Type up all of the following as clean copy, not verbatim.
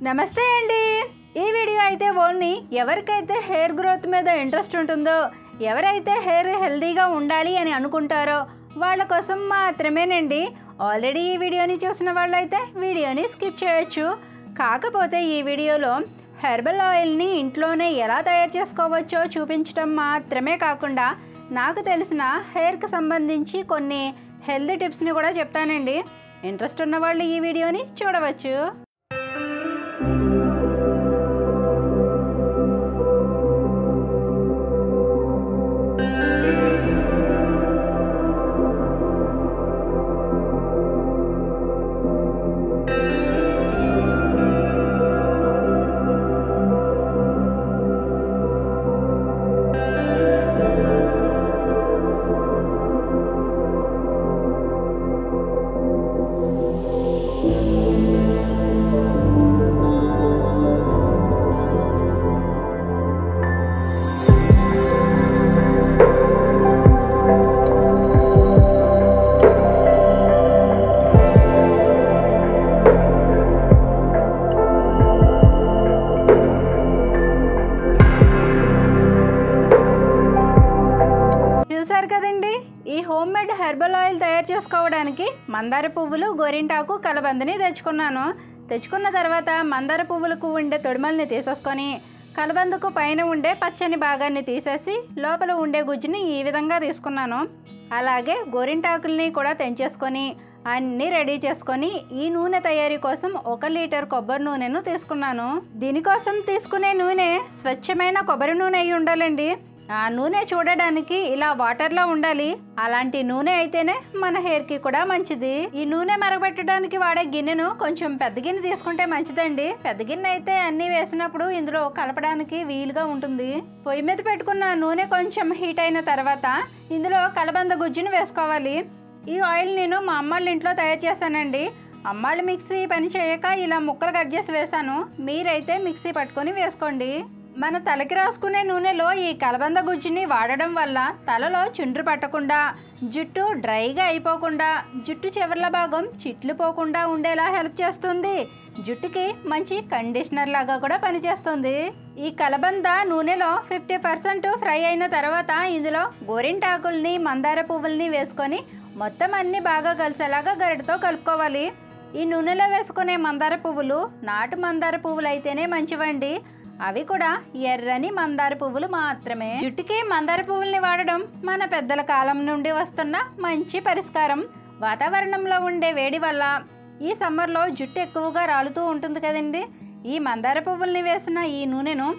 నమస్తే అండి. ఈ వీడియో అయితే ఓన్లీ ఎవరికైతే హెయిర్ గ్రోత్ మీద ఇంట్రెస్ట్ ఉంటుందో, ఎవరైతే హెయిర్ హెల్దీగా ఉండాలి అని అనుకుంటారో వాళ్ళ కోసం మాత్రమేనండి. ఆల్రెడీ ఈ వీడియోని చూసిన వాళ్ళైతే వీడియోని స్కిప్ చేయొచ్చు. కాకపోతే ఈ వీడియోలో హెర్బల్ ఆయిల్ని ఇంట్లోనే ఎలా తయారు చేసుకోవచ్చో చూపించడం మాత్రమే కాకుండా నాకు తెలిసిన హెయిర్కి సంబంధించి కొన్ని హెల్తీ టిప్స్ని కూడా చెప్తానండి. ఇంట్రెస్ట్ ఉన్న వాళ్ళు ఈ వీడియోని చూడవచ్చు. చూసారు కదండి, ఈ హోమ్ మేడ్ హెర్బల్ ఆయిల్ తయారు చేసుకోవడానికి మందార పువ్వులు, గోరింటాకు, కలబందని తెచ్చుకున్న తర్వాత మందార పువ్వులకు ఉండే తొడిమల్ని తీసేసుకొని కలబందకు పైన ఉండే పచ్చని భాగాన్ని తీసేసి లోపల ఉండే గుజ్జుని ఈ విధంగా తీసుకున్నాను. అలాగే గోరింటాకుల్ని కూడా తెంచేసుకొని అన్నీ రెడీ చేసుకొని ఈ నూనె తయారీ కోసం 1 లీటర్ కొబ్బరి నూనెను తీసుకున్నాను. దీనికోసం తీసుకునే నూనె స్వచ్ఛమైన కొబ్బరి నూనె అయి ఉండాలండి. ఆ నూనె చూడడానికి ఇలా వాటర్లో ఉండాలి. అలాంటి నూనె అయితేనే మన హెయిర్కి కూడా మంచిది. ఈ నూనె మరగబెట్టడానికి వాడే గిన్నెను కొంచెం పెద్ద గిన్నె తీసుకుంటే మంచిదండి. పెద్ద గిన్నె అయితే అన్నీ వేసినప్పుడు ఇందులో కలపడానికి వీలుగా ఉంటుంది. పొయ్యి మీద పెట్టుకున్న నూనె కొంచెం హీట్ అయిన తర్వాత ఇందులో కలబంద గుజ్జును వేసుకోవాలి. ఈ ఆయిల్ నేను మా అమ్మాళ్ళ ఇంట్లో తయారు చేశానండి. అమ్మాళ్ళు మిక్సీ పని చేయక ఇలా ముక్కలు కట్ చేసి వేశాను. మీరైతే మిక్సీ పట్టుకొని వేసుకోండి. మన తలకి రాసుకునే నూనెలో ఈ కలబంద గుజ్జుని వాడడం వల్ల తలలో చుండ్రు పట్టకుండా, జుట్టు డ్రైగా అయిపోకుండా, జుట్టు చివర్ల భాగం చిట్లిపోకుండా ఉండేలా హెల్ప్ చేస్తుంది. జుట్టుకి మంచి కండిషనర్ లాగా కూడా పనిచేస్తుంది. ఈ కలబంద నూనెలో 50% ఫ్రై అయిన తర్వాత ఇందులో గోరింటాకుల్ని, మందార పువ్వుల్ని వేసుకొని మొత్తం అన్నీ బాగా కలిసేలాగా గరిటతో కలుపుకోవాలి. ఈ నూనెలో వేసుకునే మందార పువ్వులు నాటు మందార పువ్వులు అయితేనే మంచివండి. అవి కూడా ఎర్రని మందార పువ్వులు మాత్రమే. జుట్టుకి మందార పువ్వుల్ని వాడడం మన పెద్దల కాలం నుండి వస్తున్న మంచి పరిష్కారం. వాతావరణంలో ఉండే వేడి వల్ల ఈ సమ్మర్లో జుట్టు ఎక్కువగా రాలుతూ ఉంటుంది కదండి. ఈ మందార పువ్వుల్ని వేసిన ఈ నూనెను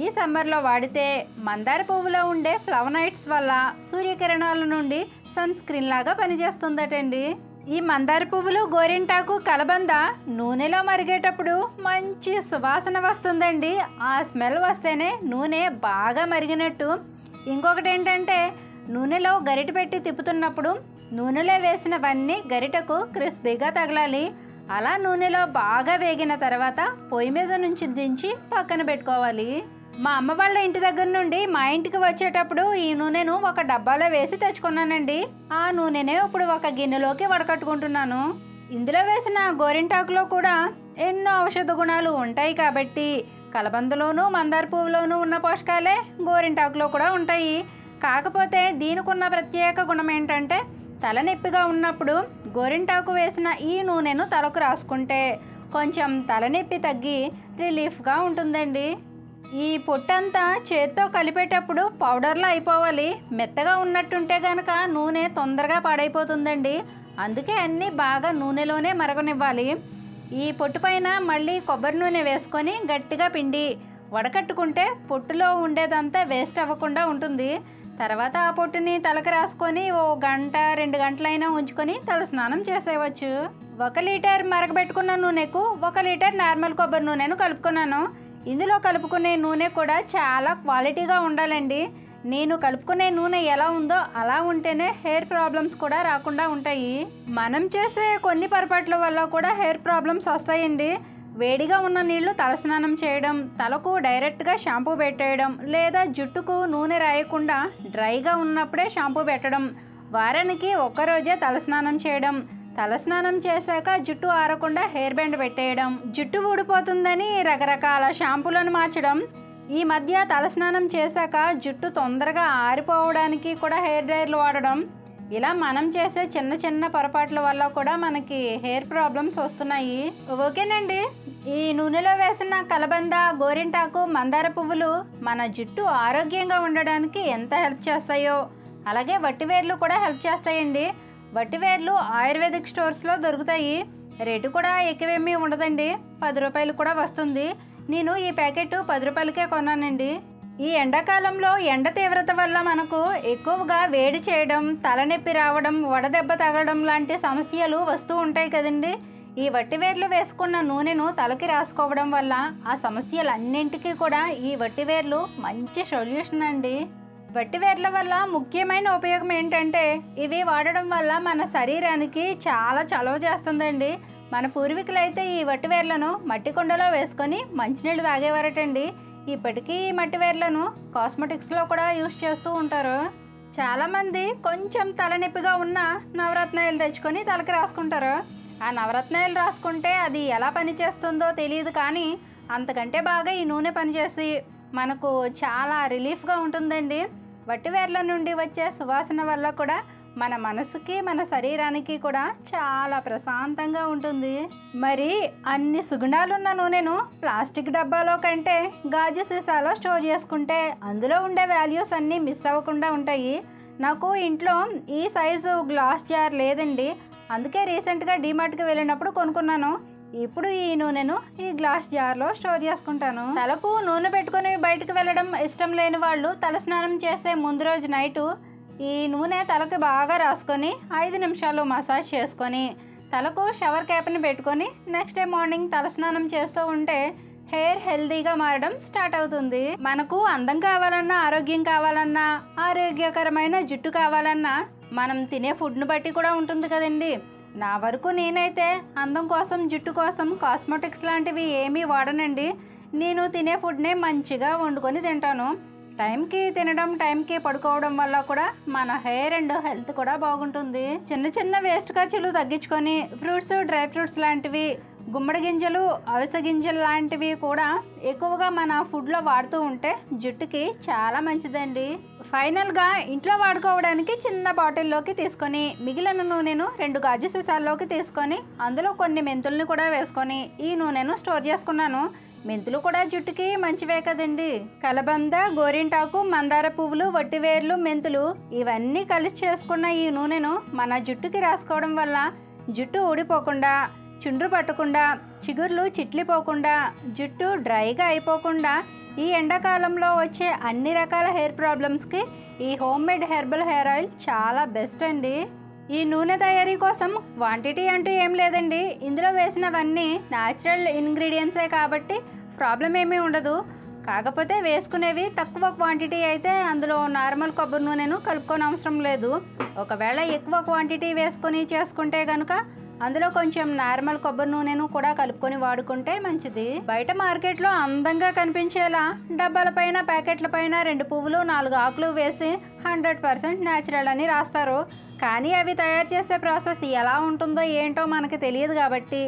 ఈ సమ్మర్లో వాడితే మందార పువ్వులో ఉండే ఫ్లవనాయిడ్స్ వల్ల సూర్యకిరణాల నుండి సన్ స్క్రీన్ లాగా పనిచేస్తుందటండి. ఈ మందార పువ్వులు, గోరింటాకు, కలబంద నూనెలో మరిగేటప్పుడు మంచి సువాసన వస్తుందండి. ఆ స్మెల్ వస్తేనే నూనె బాగా మరిగినట్టు. ఇంకొకటి ఏంటంటే నూనెలో గరిటె పెట్టి తిప్పుతున్నప్పుడు నూనెలో వేసినవన్నీ గరిటకు క్రిస్పీగా తగలాలి. అలా నూనెలో బాగా వేగిన తర్వాత పొయ్యి మీద నుంచి దించి పక్కన పెట్టుకోవాలి. మా అమ్మ వాళ్ళ ఇంటి దగ్గర నుండి మా ఇంటికి వచ్చేటప్పుడు ఈ నూనెను ఒక డబ్బాలో వేసి తెచ్చుకున్నానండి. ఆ నూనెనే ఇప్పుడు ఒక గిన్నెలోకి వడకట్టుకుంటున్నాను. ఇందులో వేసిన గోరింటాకులో కూడా ఎన్నో ఔషధ గుణాలు ఉంటాయి కాబట్టి కలబందలోనూ మందార పువ్వులోనూ ఉన్న పోషకాలే గోరింటాకులో కూడా ఉంటాయి. కాకపోతే దీనికి ఉన్న ప్రత్యేక గుణం ఏంటంటే తలనొప్పిగా ఉన్నప్పుడు గోరింటాకు వేసిన ఈ నూనెను తలకు రాసుకుంటే కొంచెం తలనొప్పి తగ్గి రిలీఫ్గా ఉంటుందండి. ఈ పొట్టంతా చేత్తో కలిపేటప్పుడు పౌడర్లా అయిపోవాలి. మెత్తగా ఉన్నట్టుంటే కనుక నూనె తొందరగా పాడైపోతుందండి. అందుకే అన్నీ బాగా నూనెలోనే మరగనివ్వాలి. ఈ పొట్టు పైన మళ్ళీ కొబ్బరి నూనె వేసుకొని గట్టిగా పిండి వడకట్టుకుంటే పొట్టులో ఉండేదంతా వేస్ట్ అవ్వకుండా ఉంటుంది. తర్వాత ఆ పొట్టుని తలకు రాసుకొని 1 గంట 2 గంటలైనా ఉంచుకొని తల స్నానం చేసేయవచ్చు. 1 లీటర్ మరగబెట్టుకున్న నూనెకు 1 లీటర్ నార్మల్ కొబ్బరి నూనెను కలుపుకున్నాను. ఇందులో కలుపుకునే నూనె కూడా చాలా క్వాలిటీగా ఉండాలండి. నేను కలుపుకునే నూనె ఎలా ఉందో అలా ఉంటేనే హెయిర్ ప్రాబ్లమ్స్ కూడా రాకుండా ఉంటాయి. మనం చేసే కొన్ని పొరపాట్ల వల్ల కూడా హెయిర్ ప్రాబ్లమ్స్ వస్తాయండి. వేడిగా ఉన్న నీళ్లు తలస్నానం చేయడం, తలకు డైరెక్ట్గా షాంపూ పెట్టేయడం, లేదా జుట్టుకు నూనె రాయకుండా డ్రైగా ఉన్నప్పుడే షాంపూ పెట్టడం, వారానికి ఒక్కరోజే తలస్నానం చేయడం, తలస్నానం చేశాక జుట్టు ఆరకుండా హెయిర్ బ్యాండ్ పెట్టేయడం, జుట్టు ఊడిపోతుందని రకరకాల షాంపూలను మార్చడం, ఈ మధ్య తలస్నానం చేశాక జుట్టు తొందరగా ఆరిపోవడానికి కూడా హెయిర్ డ్రైయర్లు వాడడం, ఇలా మనం చేసే చిన్న చిన్న పొరపాట్ల వల్ల కూడా మనకి హెయిర్ ప్రాబ్లమ్స్ వస్తున్నాయి. ఓకేనండి, ఈ నూనెలో వేసిన కలబంద, గోరింటాకు, మందార పువ్వులు మన జుట్టు ఆరోగ్యంగా ఉండడానికి ఎంత హెల్ప్ చేస్తాయో అలాగే వట్టివేర్లు కూడా హెల్ప్ చేస్తాయండి. వట్టివేర్లు ఆయుర్వేదిక్ స్టోర్స్లో దొరుకుతాయి. రేటు కూడా ఎక్కువేమీ ఉండదండి, 10 రూపాయలు కూడా వస్తుంది. నేను ఈ ప్యాకెట్ 10 రూపాయలకే కొన్నానండి. ఈ ఎండాకాలంలో ఎండ తీవ్రత వల్ల మనకు ఎక్కువగా వేడి చేయడం, తలనొప్పి రావడం, వడదెబ్బ తగలడం లాంటి సమస్యలు వస్తూ ఉంటాయి కదండి. ఈ వట్టివేర్లు వేసుకున్న నూనెను తలకి రాసుకోవడం వల్ల ఆ సమస్యలన్నింటికీ కూడా ఈ వట్టివేర్లు మంచి సొల్యూషన్ అండి. వట్టివేర్ల వల్ల ముఖ్యమైన ఉపయోగం ఏంటంటే ఇవి వాడడం వల్ల మన శరీరానికి చాలా చలవ చేస్తుందండి. మన పూర్వీకులైతే ఈ వట్టివేర్లను మట్టి కుండలో వేసుకొని మంచినీళ్ళు తాగేవారటండి. ఇప్పటికీ ఈ మట్టివేర్లను కాస్మెటిక్స్లో కూడా యూజ్ చేస్తూ ఉంటారు. చాలామంది కొంచెం తలనొప్పిగా ఉన్న నవరత్నాలు తెచ్చుకొని తలకి రాసుకుంటారు. ఆ నవరత్నాలు రాసుకుంటే అది ఎలా పనిచేస్తుందో తెలియదు, కానీ అంతకంటే బాగా ఈ నూనె పనిచేసి మనకు చాలా రిలీఫ్గా ఉంటుందండి. వట్టివేర్ల నుండి వచ్చే సువాసన వల్ల కూడా మన మనసుకి మన శరీరానికి కూడా చాలా ప్రశాంతంగా ఉంటుంది. మరి అన్ని సుగుణాలున్న నూనెను ప్లాస్టిక్ డబ్బాలో కంటే గాజు సీసాలో స్టోర్ చేసుకుంటే అందులో ఉండే వాల్యూస్ అన్నీ మిస్ అవ్వకుండా ఉంటాయి. నాకు ఇంట్లో ఈ సైజు గ్లాస్ జార్ లేదండి, అందుకే రీసెంట్గా డీమార్ట్కి వెళ్ళినప్పుడు కొనుక్కున్నాను. ఇప్పుడు ఈ నూనెను ఈ గ్లాస్ జార్లో స్టోర్ చేసుకుంటాను. తలకు నూనె పెట్టుకొని బయటకు వెళ్ళడం ఇష్టం లేని వాళ్ళు తలస్నానం చేసే ముందు రోజు నైటు ఈ నూనె తలకి బాగా రాసుకొని 5 నిమిషాలు మసాజ్ చేసుకొని తలకు షవర్ క్యాప్ని పెట్టుకొని నెక్స్ట్ డే మార్నింగ్ తలస్నానం చేస్తూ ఉంటే హెయిర్ హెల్తీగా మారడం స్టార్ట్ అవుతుంది. మనకు అందం కావాలన్నా, ఆరోగ్యం కావాలన్నా, ఆరోగ్యకరమైన జుట్టు కావాలన్నా మనం తినే ఫుడ్ను బట్టి కూడా ఉంటుంది కదండి. నా వరకు నేనైతే అందం కోసం, జుట్టు కోసం కాస్మెటిక్స్ లాంటివి ఏమీ వాడనండి. నేను తినే ఫుడ్నే మంచిగా వండుకొని తింటాను. టైంకి తినడం, టైంకి పడుకోవడం వల్ల కూడా మన హెయిర్ అండ్ హెల్త్ కూడా బాగుంటుంది. చిన్న చిన్న వేస్ట్ ఖర్చులు తగ్గించుకొని ఫ్రూట్స్, డ్రై ఫ్రూట్స్ లాంటివి, గుమ్మడి గింజలు, అవిసె గింజలు లాంటివి కూడా ఎక్కువగా మన ఫుడ్లో వాడుతూ ఉంటే జుట్టుకి చాలా మంచిదండి. ఫైనల్గా ఇంట్లో వాడుకోవడానికి చిన్న బాటిల్లోకి తీసుకొని మిగిలిన నూనెను 2 గాజు సీసాల్లోకి తీసుకొని అందులో కొన్ని మెంతుల్ని కూడా వేసుకొని ఈ నూనెను స్టోర్ చేసుకున్నాను. మెంతులు కూడా జుట్టుకి మంచివే కదండి. కలబంద, గోరింటాకు, మందార పువ్వులు, వట్టివేర్లు, మెంతులు ఇవన్నీ కలిసి చేసుకున్న ఈ నూనెను మన జుట్టుకి రాసుకోవడం వల్ల జుట్టు ఊడిపోకుండా, చుండ్రు పట్టకుండా, చిగుర్లు చిట్లిపోకుండా, జుట్టు డ్రైగా అయిపోకుండా ఈ ఎండాకాలంలో వచ్చే అన్ని రకాల హెయిర్ ప్రాబ్లమ్స్కి ఈ home made herbal hair oil చాలా బెస్ట్ అండి. ఈ నూనె తయారీ కోసం క్వాంటిటీ అంటూ ఏం లేదండి. ఇందులో వేసినవన్నీ న్యాచురల్ ఇంగ్రీడియంట్సే కాబట్టి ప్రాబ్లం ఏమీ ఉండదు. కాకపోతే వేసుకునేవి తక్కువ క్వాంటిటీ అయితే అందులో నార్మల్ కొబ్బరి నూనెను కలుపుకొని అవసరం లేదు. ఒకవేళ ఎక్కువ క్వాంటిటీ వేసుకొని చేసుకుంటే కనుక అందులో కొంచెం నార్మల్ కొబ్బరి నూనెను కూడా కలుపుకొని వాడుకుంటే మంచిది. బయట మార్కెట్లో అందంగా కనిపించేలా డబ్బాల పైన, ప్యాకెట్ల పైన 2 పువ్వులు, 4 ఆకులు వేసి 100% న్యాచురల్ అని రాస్తారు. కానీ అవి తయారు చేసే ప్రాసెస్ ఎలా ఉంటుందో ఏంటో మనకి తెలియదు కాబట్టి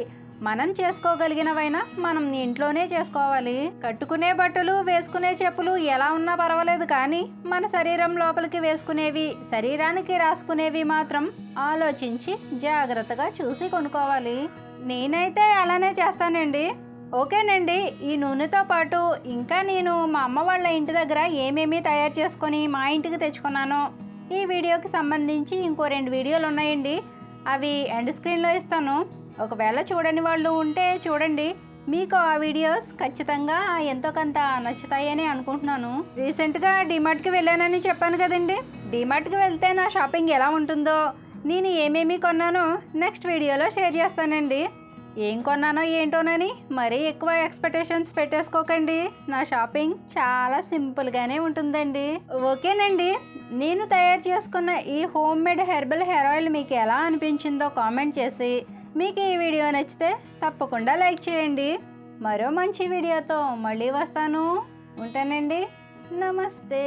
మనం చేసుకోగలిగినవైనా మనం ఇంట్లోనే చేసుకోవాలి. కట్టుకునే బట్టలు, వేసుకునే చెప్పులు ఎలా ఉన్నా పర్వాలేదు, కానీ మన శరీరం లోపలికి వేసుకునేవి, శరీరానికి రాసుకునేవి మాత్రం ఆలోచించి జాగ్రత్తగా చూసి కొనుక్కోవాలి. నేనైతే అలానే చేస్తానండి. ఓకేనండి, ఈ నూనెతో పాటు ఇంకా నేను మా అమ్మ వాళ్ళ ఇంటి దగ్గర ఏమేమి తయారు చేసుకొని మా ఇంటికి తెచ్చుకున్నానో ఈ వీడియోకి సంబంధించి ఇంకో 2 వీడియోలు ఉన్నాయండి. అవి ఎండ్ స్క్రీన్లో ఇస్తాను. ఒకవేళ చూడని వాళ్ళు ఉంటే చూడండి. మీకు ఆ వీడియోస్ ఖచ్చితంగా ఎంతో కొంత నచ్చుతాయని అనుకుంటున్నాను. రీసెంట్గా డీమార్ట్కి వెళ్ళానని చెప్పాను కదండి. డీమార్ట్కి వెళ్తే నా షాపింగ్ ఎలా ఉంటుందో, నేను ఏమేమి కొన్నానో నెక్స్ట్ వీడియోలో షేర్ చేస్తానండి. ఏం కొన్నానో ఏంటోనని మరీ ఎక్కువ ఎక్స్పెక్టేషన్స్ పెట్టేసుకోకండి. నా షాపింగ్ చాలా సింపుల్గానే ఉంటుందండి. ఓకేనండి, నేను తయారు చేసుకున్న ఈ home made herbal hair oil మీకు ఎలా అనిపించిందో కామెంట్ చేసి, మీకు ఈ వీడియో నచ్చితే తప్పకుండా లైక్ చేయండి. మరో మంచి వీడియోతో మళ్ళీ వస్తాను. ఉంటానండి. నమస్తే.